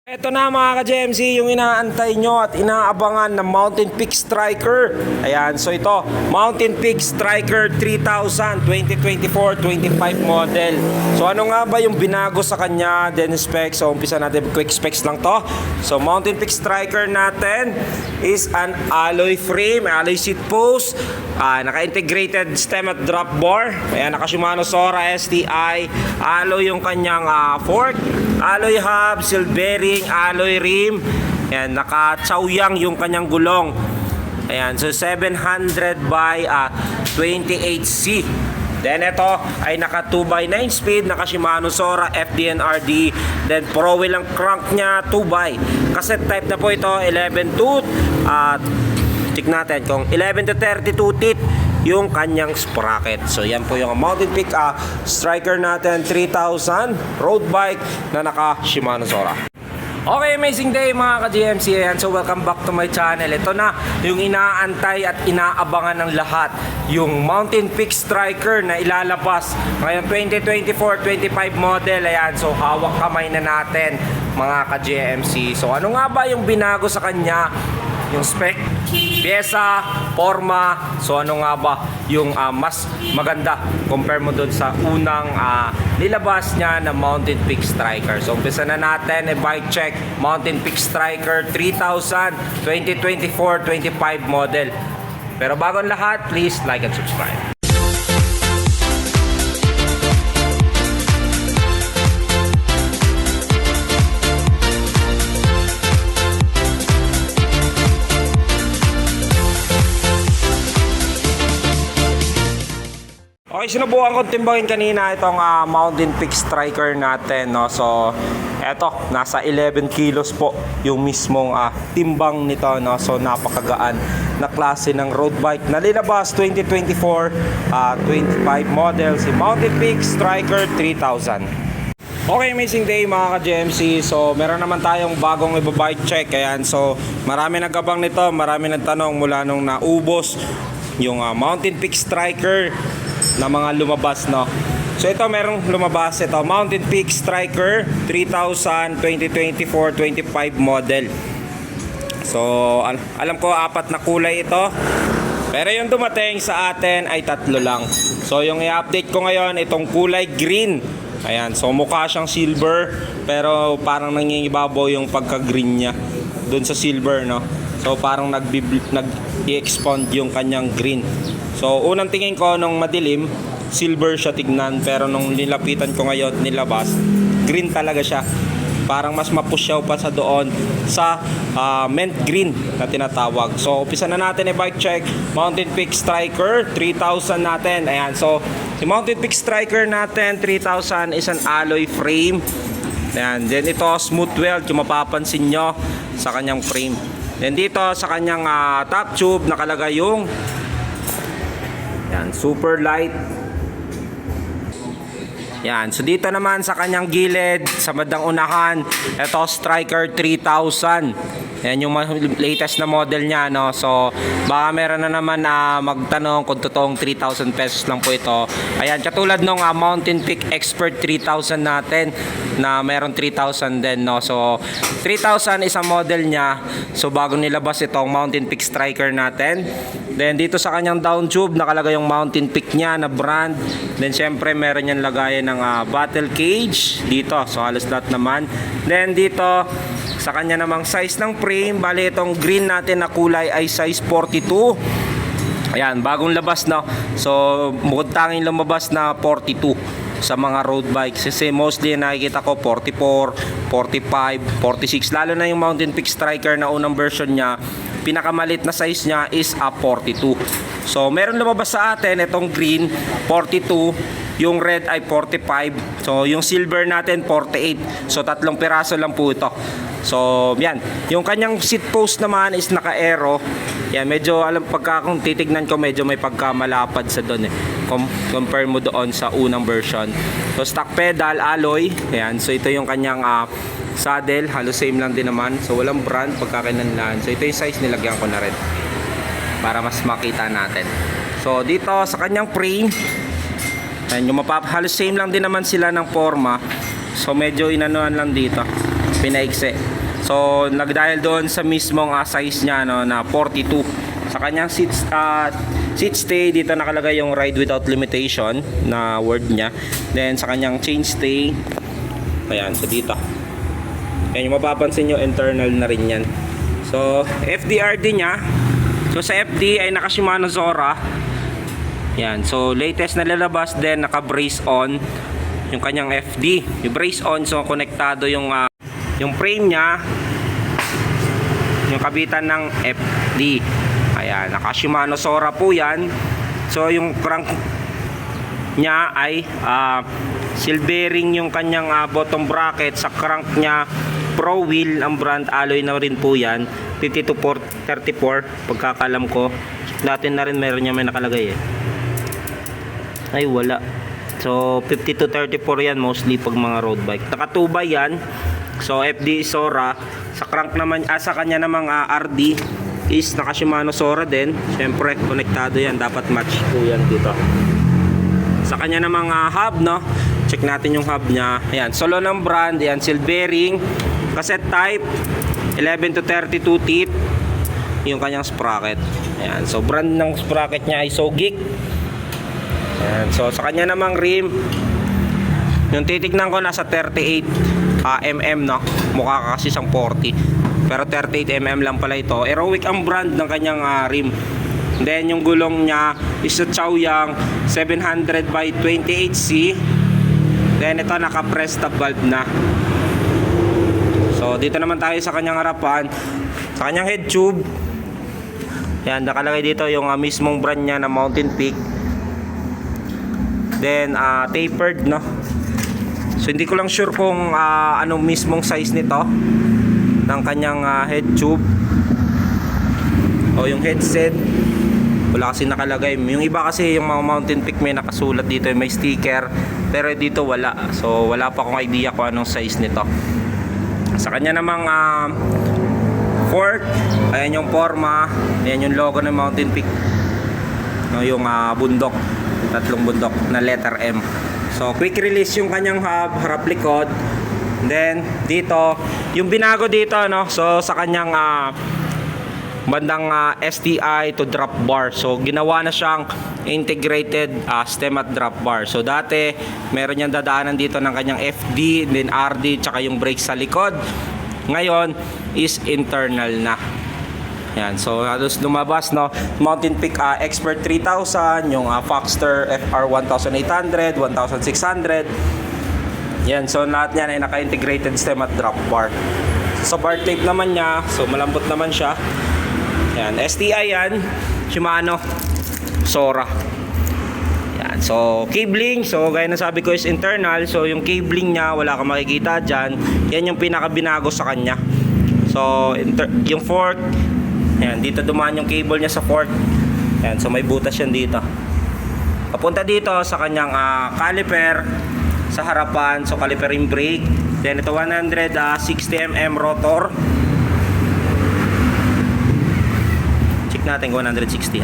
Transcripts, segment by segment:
Ito na mga ka-GMC, yung inaantay nyo at inaabangan na Mountain Peak Striker. Ayan, so ito, Mountain Peak Striker 3000 2024-25 model. So ano nga ba yung binago sa kanya, then specs? So umpisa natin, quick specs lang to. So Mountain Peak Striker natin is an alloy frame, alloy seat post, naka-integrated stem at drop bar. Ayan, naka Shimano Sora STI, alloy yung kanyang fork, alloy hub, seal bearing, alloy rim. Ayan, naka-chowyang yung kanyang gulong. Ayan, so 700 by 28C. Then ito ay naka 2x9 speed, naka Shimano Sora FDNRD. Then pro wheel ang crank niya 2x. Cassette type na po ito, 11 tooth. Check natin kung 11 to 32 teeth yung kanyang sprocket. So yan po yung Mountain Peak Striker natin 3000 road bike na naka Shimano Sora. Okay, amazing day mga ka-GMC. Ayan, so welcome back to my channel. Ito na yung inaantay at inaabangan ng lahat, yung Mountain Peak Striker na ilalabas ngayon 2024-25 model. Ayan, so hawak kamay na natin mga ka-GMC. So ano nga ba yung binago sa kanya? Yung spec, pyesa, forma. So ano nga ba yung mas maganda compare mo doon sa unang nilabas niya na Mountain Peak Striker. So umpisa na natin, bike check, Mountain Peak Striker 3000 2024-25 model. Pero bago ang lahat, please like and subscribe. Okay, sinubukan ko timbangin kanina itong Mountain Peak Striker natin, no? So, eto, nasa 11 kilos po yung mismong timbang nito, no? So, napakagaan na klase ng road bike na nilabas 2024-25 model, si Mountain Peak Striker 3000. Okay, amazing day mga ka-GMC. So, meron naman tayong bagong ibabike check. Ayan, so, marami nagabang nito, marami nagtanong mula nung naubos yung Mountain Peak Striker na mga lumabas, no. So ito merong lumabas, ito Mountain Peak Striker 3000 2024-25 model. So alam ko apat na kulay ito, pero yung dumating sa atin ay tatlo lang. So yung i-update ko ngayon itong kulay green. Ayan, so mukha siyang silver pero parang nangingibabaw yung pagka-green niya doon sa silver, no. So parang nag-i-expand yung kanyang green. So unang tingin ko nung madilim, silver siya tignan, pero nung nilapitan ko ngayon, nilabas, green talaga siya. Parang mas mapusyaw pa sa doon sa mint green na tinatawag. So umpisa na natin i-bike check, Mountain Peak Striker 3000 natin. Ayan, so si Mountain Peak Striker natin 3000 is an alloy frame. Ayan, then ito smooth weld yung mapapansin nyo sa kanyang frame. Then dito sa kanyang top tube nakalagay yung yan, super light. Yan, so dito naman sa kanyang gilid, sa bandang unahan, ito Striker 3000. Yan yung latest na model niya, no. So baka meron na naman magtanong kung totoong 3,000 pesos lang po ito. Ayan, katulad nung Mountain Peak Expert 3000 natin na meron 3,000 din, no. So 3,000 is ang model niya. So bago nilabas itong Mountain Peak Striker natin. Then dito sa kanyang down tube nakalagay yung Mountain Peak niya na brand. Then syempre meron yan lagayan ng battle cage dito. So halos lahat naman. Then dito sa kanya namang size ng frame, bali itong green natin na kulay ay size 42. Ayan, bagong labas, no. So bukod tanging lumabas na 42 sa mga road bikes. Kasi mostly nakikita ko 44, 45, 46. Lalo na yung Mountain Peak Striker na unang version niya, pinakamalit na size niya is 42. So meron lumabas sa atin itong green 42, yung red ay 45. So yung silver natin 48. So tatlong piraso lang po ito. So yan, yung kanyang seat post naman is naka-aero. Yan, medyo kung titignan ko medyo may pagkamalapad sa doon compare mo doon sa unang version. So stock pedal alloy. Yan, so ito yung kanyang saddle, halos same lang din naman. So walang brand pagkakinanlan. So ito yung size, nilagyan ko na rin para mas makita natin. So dito sa kanyang frame, yan, yung halos same lang din naman sila ng forma. So medyo inanuan lang dito, pinaikse. So nagdahil doon sa mismong size niya no, na 42. Sa kanyang seat stay dito nakalagay yung ride without limitation na word niya. Then sa kanyang chain stay, ayan, so dito. Ayan, yung mapapansin nyo, internal na rin yan. So FDRD niya, so sa FD ay naka Shimano Zora. Yan, so latest na lalabas din, naka brace on yung kanyang FD. Yung brace on, so konektado yung frame niya, yung kabitan ng FD. Ayan, naka Shimano Zora po yan. So yung crank niya ay silvering yung kanyang bottom bracket. Sa crank niya Pro Wheel ang brand, alloy na rin po yan, 5234 pagkakalam ko. Dati na rin meron niya, may nakalagay ay wala. So 5234 yan mostly pag mga road bike. Naka 2x yan. So FD Zora. Sa crank naman, sa kanya namang RD is naka Shimano Zora din. Syempre konektado yan, dapat match po yan dito. Sa kanya namang hub, no, check natin yung hub niya. Ayan, solo ng brand, ayan, silvering, cassette type, 11 to 32 teeth yung kanyang sprocket. Ayan, so brand ng sprocket niya ay Sogik. Ayan, so sa kanya namang rim, yung titignan ko nasa 38 mm, no, mukha kasi siyang 40 pero 38 mm lang pala ito. Aerowick ang brand ng kanyang rim. Then yung gulong niya is a Chaoyang 700 by 28C. Then ito naka-press tab valve na. So dito naman tayo sa kanyang harapan, sa kanyang head tube. Yan, nakalagay dito yung mismong brand niya na Mountain Peak. Then tapered, no. So hindi ko lang sure kung anong mismong size nito ng kanyang head tube o yung headset. Wala kasi nakalagay. Yung iba kasi yung mga Mountain Peak may nakasulat dito, may sticker, pero dito wala. So wala pa akong idea kung anong size nito. Sa kanya namang fork, ayan yung forma, ayan yung logo ng Mountain Peak, no, yung bundok, tatlong bundok na letter M. So quick release yung kanyang hub, harap likod. Then dito yung binago dito, no, so sa kanyang bandang STI to drop bar. So ginawa na siyang integrated stem at drop bar. So dati meron niyang dadaanan dito ng kanyang FD, then RD, tsaka yung brake sa likod. Ngayon is internal na. Yan, so halos lumabas, no, Mountain Peak Expert 3000, yung Foxster FR 1800, 1600. Yan, so lahat yan ay naka-integrated stem at drop bar. So, sa bar tape naman niya, so malambot naman siya. Yan, STI yan, Shimano Zora. Yan, so cabling, so gaya na sabi ko is internal. So yung cabling niya wala kang makikita dyan. Yan yung pinakabinago sa kanya. So yung fork, yan, dito dumaan yung cable niya sa fork. Yan, so may butas yan dito. Papunta dito sa kanyang caliper sa harapan, so caliper yung brake. Then ito 160mm rotor. Natin 160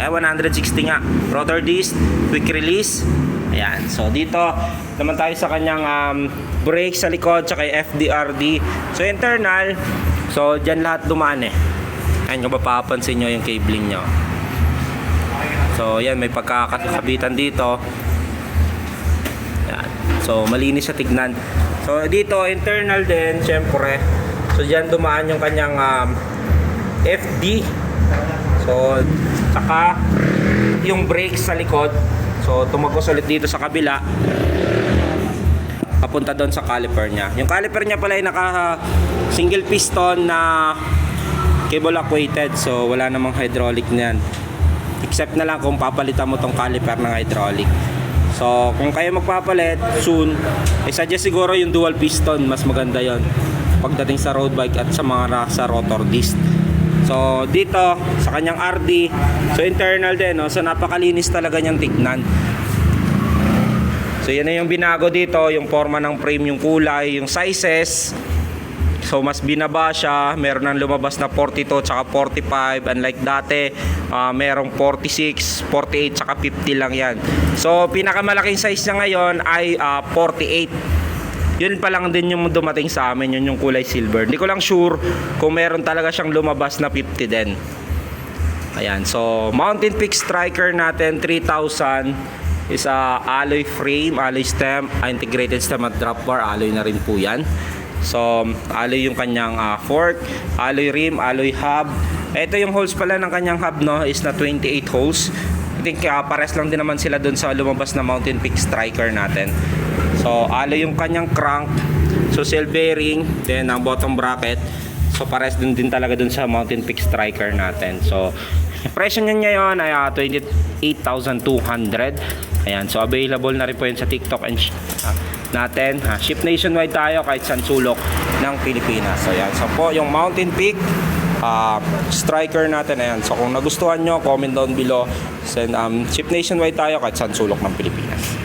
nga rotor disc, quick release. Ayan, so dito naman tayo sa kanyang brake sa likod tsaka FDRD. So internal, so dyan lahat dumaan Ayan, kung mapapansin nyo yung cabling nyo. So yan, may pagkakabitan dito. Ayan, so malinis sa tignan. So dito internal din syempre. So dyan dumaan yung kanyang FD. So, saka yung brakes sa likod. So, tumagos ulit dito sa kabila. Papunta doon sa caliper niya. Yung caliper niya pala ay naka single piston na cable lock weighted. So, wala namang hydraulic niyan. Except na lang kung papalitan mo tong caliper ng hydraulic. So, kung kayo magpapalit soon, suggest siguro yung dual piston. Mas maganda yon pagdating sa road bike at sa mga sa rotor disc. So dito sa kanyang RD, so internal din, no? So napakalinis talaga niyang tignan. So yan na yung binago dito, yung forma ng frame, yung kulay, yung sizes. So mas binaba siya, meron nang lumabas na 42 tsaka 45, unlike dati merong 46, 48 tsaka 50 lang yan. So pinakamalaking size niya ngayon ay 48. Yun pa lang din yung dumating sa amin, yun yung kulay silver. Hindi ko lang sure kung meron talaga siyang lumabas na 50 din. Ayan, so Mountain Peak Striker natin 3,000 is alloy frame, alloy stem, integrated stem at drop bar, alloy na rin po yan. So alloy yung kanyang fork, alloy rim, alloy hub. Ito yung holes pala ng kanyang hub, no, is na 28 holes. I think pares lang din naman sila dun sa lumabas na Mountain Peak Striker natin. So alloy yung kanyang crank, so cell bearing, then ang bottom bracket. So pares din talaga dun sa Mountain Peak Striker natin. So presyo niya ngayon ay 28,200. Ayan, so available na rin po yun sa TikTok and natin. Ship nationwide tayo kahit saan sulok ng Pilipinas. So ayan, so po yung Mountain Peak Striker natin. Ayan, so kung nagustuhan nyo, comment down below. Ship nationwide tayo kahit saan sulok ng Pilipinas.